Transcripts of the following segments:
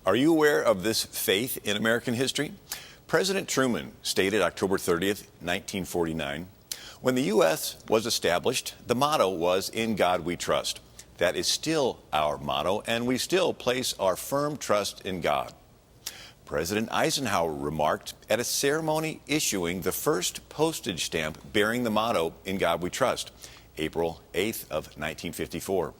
Are you aware of this faith in American history? President Truman stated October 30th, 1949, when the U.S. was established, the motto was, "In God we trust." That is still our motto, and we still place our firm trust in God. President Eisenhower remarked at a ceremony issuing the first postage stamp bearing the motto, "In God we trust," April 8th of 1954.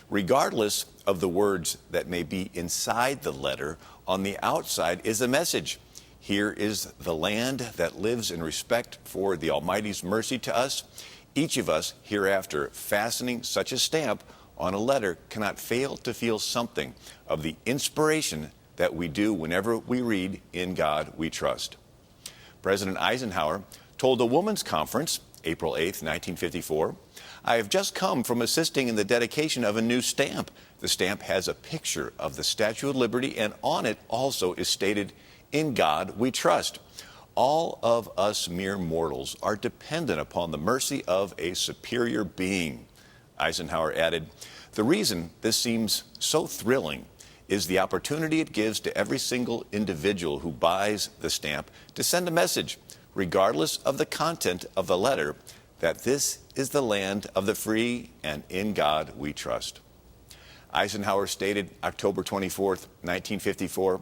Regardless of the words that may be inside the letter, on the outside is a message. Here is the land that lives in respect for the Almighty's mercy to us. Each of us hereafter fastening such a stamp on a letter cannot fail to feel something of the inspiration that we do whenever we read, "In God we trust." President Eisenhower told a women's conference, April 8th, 1954, "I have just come from assisting in the dedication of a new stamp. The stamp has a picture of the Statue of Liberty, and on it also is stated, 'In God we trust.' All of us mere mortals are dependent upon the mercy of a superior being." Eisenhower added, "The reason this seems so thrilling is the opportunity it gives to every single individual who buys the stamp to send a message, regardless of the content of the letter, that this is the land of the free and in God we trust." Eisenhower stated October 24th, 1954,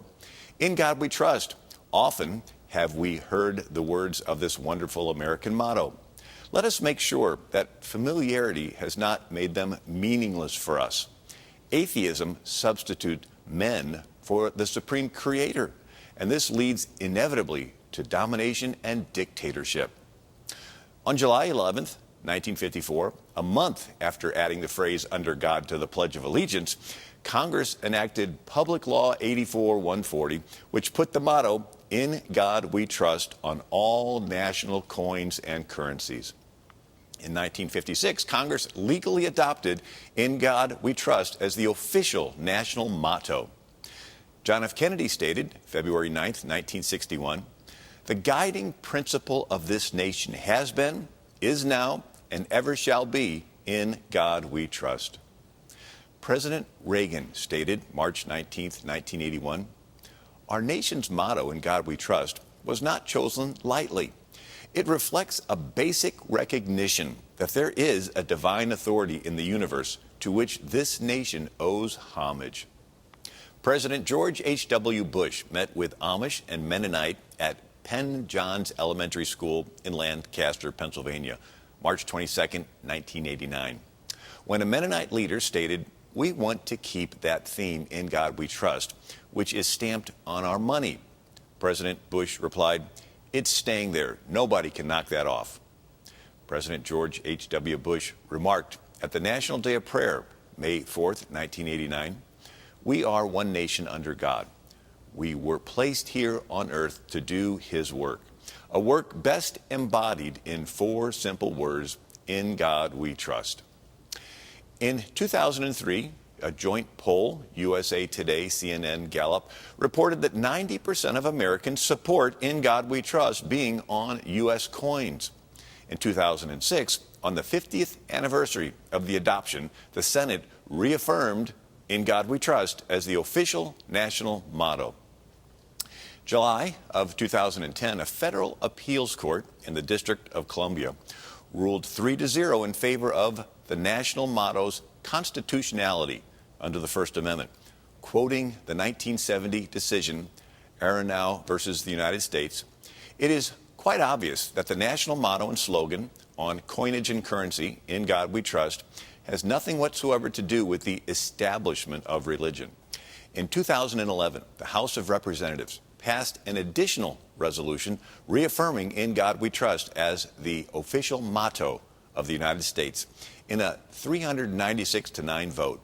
"In God we trust. Often have we heard the words of this wonderful American motto. Let us make sure that familiarity has not made them meaningless for us. Atheism substitutes men for the supreme creator, and this leads inevitably to domination and dictatorship." On July 11th, 1954, a month after adding the phrase "under God" to the Pledge of Allegiance, Congress enacted Public Law 84-140, which put the motto, "In God we trust," on all national coins and currencies. In 1956, Congress legally adopted "In God we trust" as the official national motto. John F. Kennedy stated, February 9th, 1961, "The guiding principle of this nation has been, is now, and ever shall be, in God we trust." President Reagan stated March 19th, 1981, "Our nation's motto, 'In God we trust,' was not chosen lightly. It reflects a basic recognition that there is a divine authority in the universe to which this nation owes homage." President George H.W. Bush met with Amish and Mennonite at Penn Johns Elementary School in Lancaster, Pennsylvania, March 22nd, 1989. When a Mennonite leader stated, "We want to keep that theme, 'In God we trust,' which is stamped on our money," President Bush replied, "It's staying there. Nobody can knock that off." President George H.W. Bush remarked at the National Day of Prayer, May 4th, 1989, "We are one nation under God. We were placed here on earth to do His work, a work best embodied in four simple words, 'In God we trust.'" In 2003, a joint poll, USA Today, CNN, Gallup, reported that 90% of Americans support "In God we trust" being on U.S. coins. In 2006, on the 50th anniversary of the adoption, the Senate reaffirmed "In God we trust" as the official national motto. July of 2010, a federal appeals court in the District of Columbia ruled 3-0 in favor of the national motto's constitutionality under the First Amendment, quoting the 1970 decision, Aronow versus the United States. "It is quite obvious that the national motto and slogan on coinage and currency, 'In God we trust,' has nothing whatsoever to do with the establishment of religion." In 2011, the House of Representatives passed an additional resolution reaffirming "In God we trust" as the official motto of the United States in a 396-9 vote.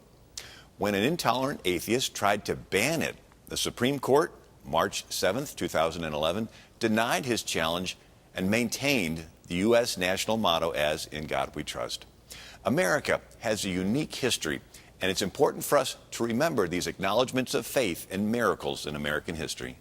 When an intolerant atheist tried to ban it, the Supreme Court, March 7th, 2011, denied his challenge and maintained the U.S. national motto as "In God we trust." America has a unique history, and it's important for us to remember these acknowledgments of faith and miracles in American history.